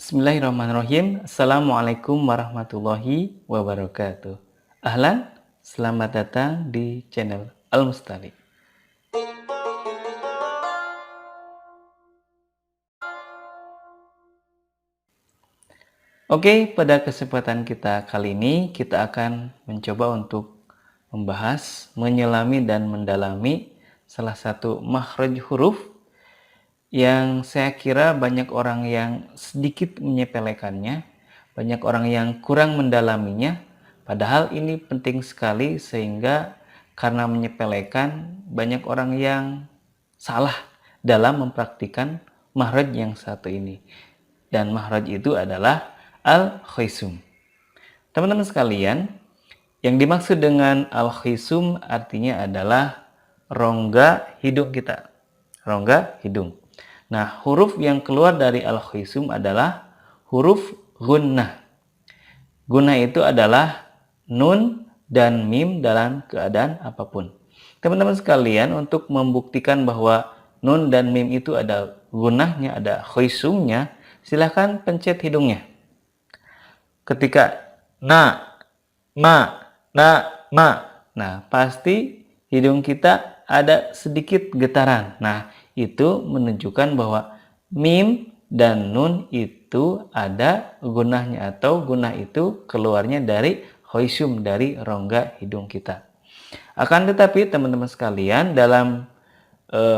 Bismillahirrahmanirrahim. Assalamualaikum warahmatullahi wabarakatuh. Ahlan, selamat datang di channel Al-Mustali. Oke, pada kesempatan kita kali ini kita akan mencoba untuk membahas, menyelami dan mendalami salah satu makhraj huruf yang saya kira banyak orang yang sedikit menyepelekannya, banyak orang yang kurang mendalaminya, padahal ini penting sekali sehingga karena menyepelekan banyak orang yang salah dalam mempraktikkan makhraj yang satu ini. Dan makhraj itu adalah al-khisum. Teman-teman sekalian, yang dimaksud dengan al-khisum artinya adalah rongga hidung kita. Rongga hidung. Nah, huruf yang keluar dari al-khisum adalah huruf gunnah. Gunnah itu adalah nun dan mim dalam keadaan apapun. Teman-teman sekalian, untuk membuktikan bahwa nun dan mim itu ada gunnahnya, ada khisumnya, silahkan pencet hidungnya. Ketika na, ma, na, ma. Nah, pasti hidung kita ada sedikit getaran. Nah, itu menunjukkan bahwa mim dan nun itu ada gunahnya, atau gunah itu keluarnya dari khisum, dari rongga hidung kita. Akan tetapi teman-teman sekalian, dalam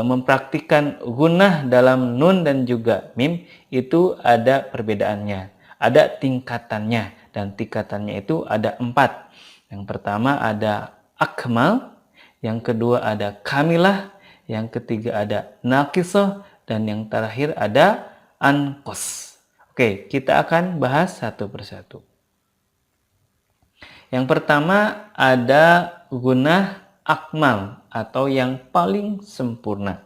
mempraktikkan gunah dalam nun dan juga mim itu ada perbedaannya, ada tingkatannya, dan tingkatannya itu ada 4. Yang pertama ada akmal, yang kedua ada kamilah, yang ketiga ada naqisah, dan yang terakhir ada anqos. Oke, kita akan bahas satu persatu. Yang pertama ada gunah akmal atau yang paling sempurna.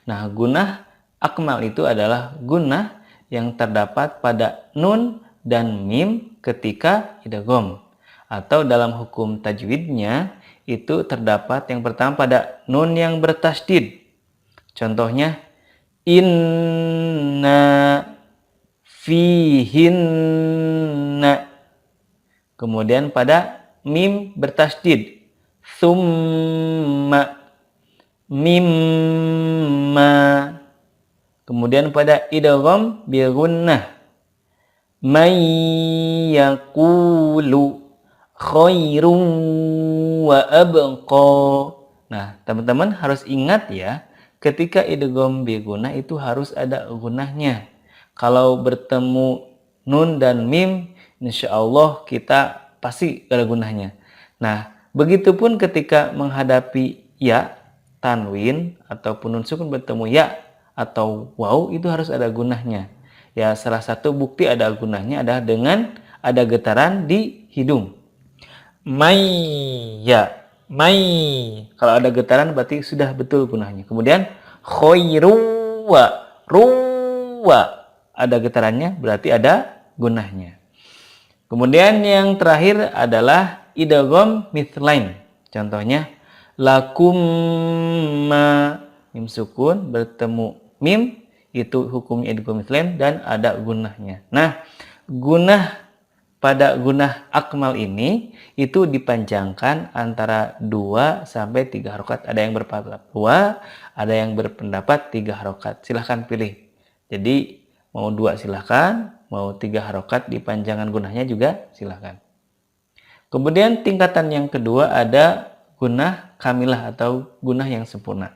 Nah, gunah akmal itu adalah gunah yang terdapat pada nun dan mim ketika idgham. Atau dalam hukum tajwidnya itu terdapat yang pertama pada nun yang bertasydid. Contohnya inna, fihinna. Kemudian pada mim bertasydid, summa, mimma. Kemudian pada idgham bi gunnah, may yaqulu khairun wa abqa. Nah, teman-teman harus ingat ya, ketika idgham bi gunnah itu harus ada gunnahnya. Kalau bertemu nun dan mim, insya Allah kita pasti ada gunnahnya. Nah, begitupun ketika menghadapi ya, tanwin ataupun nun sukun bertemu ya atau waw, itu harus ada gunnahnya. Ya, salah satu bukti ada gunnahnya adalah dengan ada getaran di hidung. May, ya, may. Kalau ada getaran berarti sudah betul gunnahnya. Kemudian khairuwa, ruwa. Ada getarannya berarti ada gunnahnya. Kemudian yang terakhir adalah idgham mithlain. Contohnya lakum ma, mim sukun bertemu mim, itu hukumnya idgham mithlain dan ada gunnahnya. Nah, gunnah pada gunnah akmal ini itu dipanjangkan antara 2 sampai 3 harokat. Ada yang berpendapat 2, ada yang berpendapat 3 harokat. Silahkan pilih. Jadi mau 2 silahkan, mau 3 harokat dipanjangan gunnahnya juga silahkan. Kemudian tingkatan yang kedua ada gunnah kamilah atau gunnah yang sempurna.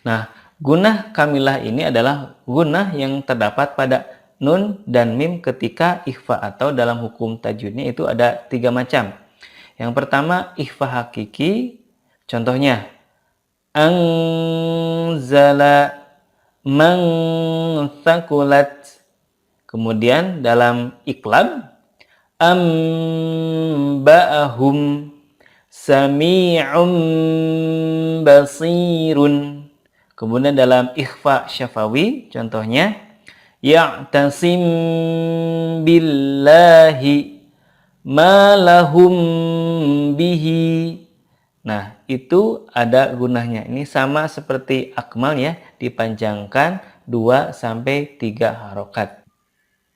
Nah, gunnah kamilah ini adalah gunnah yang terdapat pada nun dan mim ketika ikhfa, atau dalam hukum tajwidnya itu ada 3 macam. Yang pertama ikhfa hakiki, contohnya anzala, mangthakulat. Kemudian dalam iqlab amba'ahum, sami'um basirun. Kemudian dalam ikhfa syafawi, contohnya ya'tasim billahi ma lahum bihi. Nah, itu ada gunnahnya. Ini sama seperti akmal ya, dipanjangkan 2 sampai 3 harokat.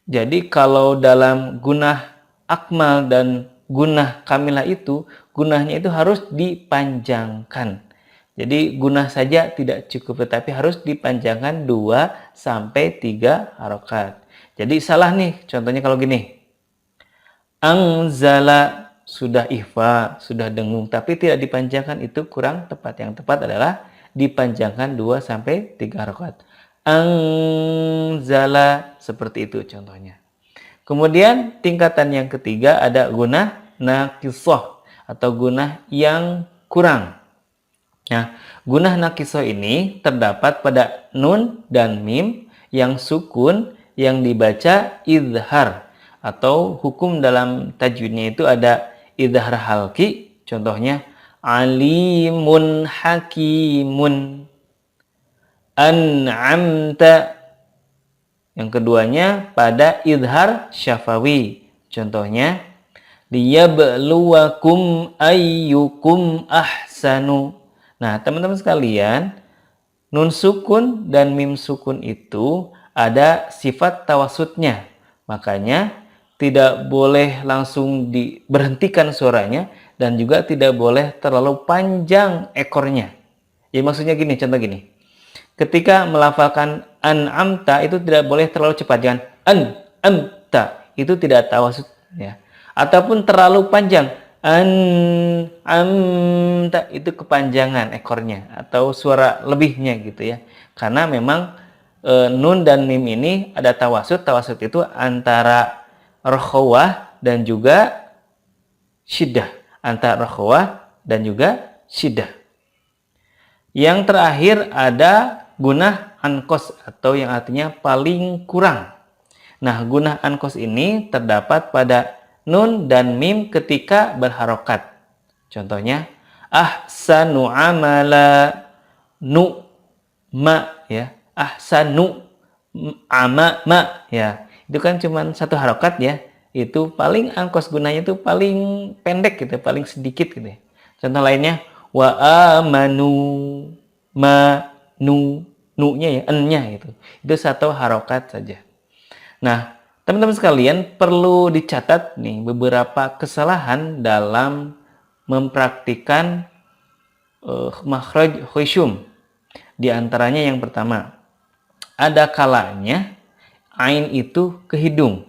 Jadi kalau dalam gunah akmal dan gunah kamilah itu, gunahnya itu harus dipanjangkan. Jadi gunah saja tidak cukup, tetapi harus dipanjangkan 2 sampai 3 harokat. Jadi salah nih, contohnya kalau gini. Angzala sudah ihfa, sudah dengung, tapi tidak dipanjangkan, itu kurang tepat. Yang tepat adalah dipanjangkan 2 sampai 3 harokat. Angzala, seperti itu contohnya. Kemudian tingkatan yang ketiga ada gunah naqisoh atau gunah yang kurang. Nah, gunah naqisoh ini terdapat pada nun dan mim yang sukun yang dibaca idhar, atau hukum dalam tajwidnya itu ada idhar halki. Contohnya alimun hakimun, an'amta. Yang keduanya pada idhar syafawi. Contohnya liyabluwakum ayyukum ahsanu. Nah, teman-teman sekalian, nun sukun dan mim sukun itu ada sifat tawasudnya. Makanya tidak boleh langsung diberhentikan suaranya dan juga tidak boleh terlalu panjang ekornya. Ya maksudnya gini, contoh gini. Ketika melafalkan an'amta itu tidak boleh terlalu cepat, jangan an-amta, itu tidak tawasud ya. Ataupun terlalu panjang, an-amta, itu kepanjangan ekornya atau suara lebihnya gitu ya. Karena memang nun dan mim ini ada tawasud. Tawasud itu antara rokhawah dan juga syiddah, antara rokhawah dan juga syiddah. Yang terakhir ada gunah ankos atau yang artinya paling kurang. Nah, gunah ankos ini terdapat pada nun dan mim ketika berharokat. Contohnya ahsanu amala, nu ma ya, ahsanu ama ma ya. Itu kan cuma satu harokat ya. Itu paling ankos gunanya itu paling pendek gitu, paling sedikit gitu ya. Contoh lainnya wa amanu, ma nu, nu-nya ya, en-nya gitu. Itu satu harokat saja. Nah, teman-teman sekalian perlu dicatat nih beberapa kesalahan dalam mempraktikkan makhraj khusyum. Di antaranya yang pertama, ada kalanya ain itu ke hidung.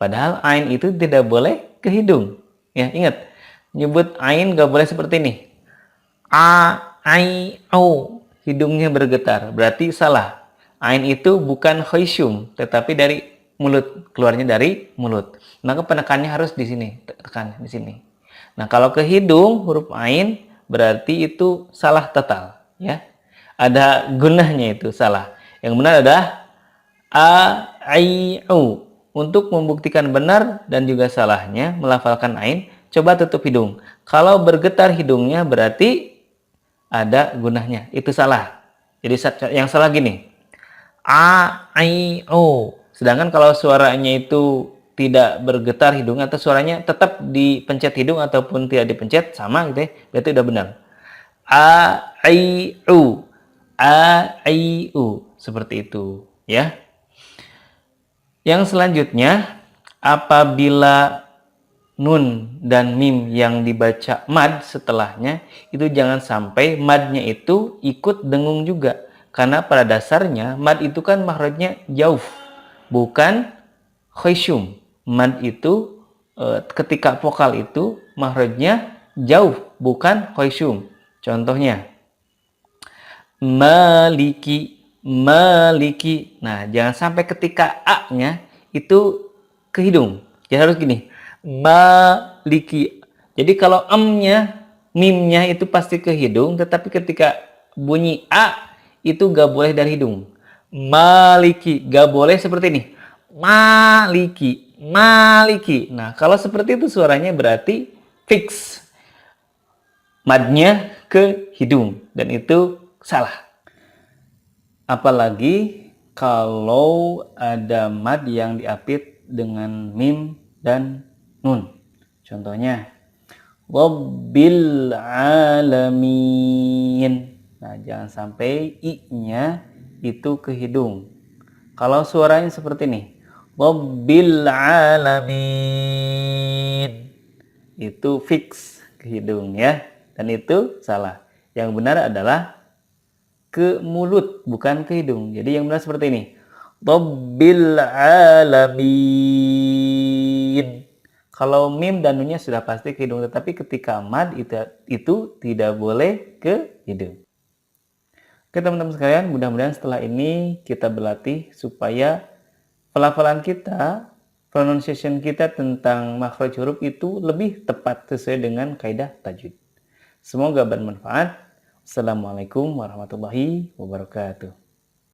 Padahal ain itu tidak boleh ke hidung. Ya, ingat, nyebut ain gak boleh seperti ini. A, ai, au. Hidungnya bergetar, berarti salah. Ain itu bukan khusyum, tetapi dari mulut, keluarnya dari mulut. Maka penekannya harus di sini, tekan di sini. Nah, kalau ke hidung huruf ain berarti itu salah total, ya. Ada gunahnya itu salah. Yang benar adalah a, ai, u. Untuk membuktikan benar dan juga salahnya melafalkan ain, coba tutup hidung. Kalau bergetar hidungnya berarti ada gunahnya, itu salah. Jadi yang salah gini, a, i, o. Sedangkan kalau suaranya itu tidak bergetar hidung atau suaranya tetap dipencet hidung ataupun tidak dipencet, sama gitu ya, berarti udah benar. A, i, u, a, i, u, seperti itu ya. Yang selanjutnya, apabila nun dan mim yang dibaca mad setelahnya, itu jangan sampai madnya itu ikut dengung juga. Karena pada dasarnya mad itu kan makhrajnya jauh, bukan khusyum. Mad itu ketika vokal itu makhrajnya jauh, bukan khusyum. Contohnya maliki, maliki. Nah, jangan sampai ketika a-nya itu ke hidung. Jadi harus gini, maliki. Jadi kalau m-nya, mim-nya itu pasti ke hidung, tetapi ketika bunyi a itu gak boleh dari hidung. Maliki, gak boleh seperti ini. Maliki, maliki. Nah, kalau seperti itu suaranya berarti fix. Madnya ke hidung dan itu salah. Apalagi kalau ada mad yang diapit dengan mim dan nun. Contohnya Rabbil alamin. Nah, jangan sampai i-nya itu ke hidung. Kalau suaranya seperti ini, Rabbil alamin. Itu fix ke hidung ya. Dan itu salah. Yang benar adalah ke mulut, bukan ke hidung. Jadi yang benar seperti ini. Rabbil alamin. Kalau mim dan nunnya sudah pasti ke hidung, tetapi ketika mad itu tidak boleh ke hidung. Oke teman-teman sekalian, mudah-mudahan setelah ini kita berlatih supaya pelafalan kita, pronunciation kita tentang makhraj huruf itu lebih tepat sesuai dengan kaidah tajwid. Semoga bermanfaat. Assalamualaikum warahmatullahi wabarakatuh.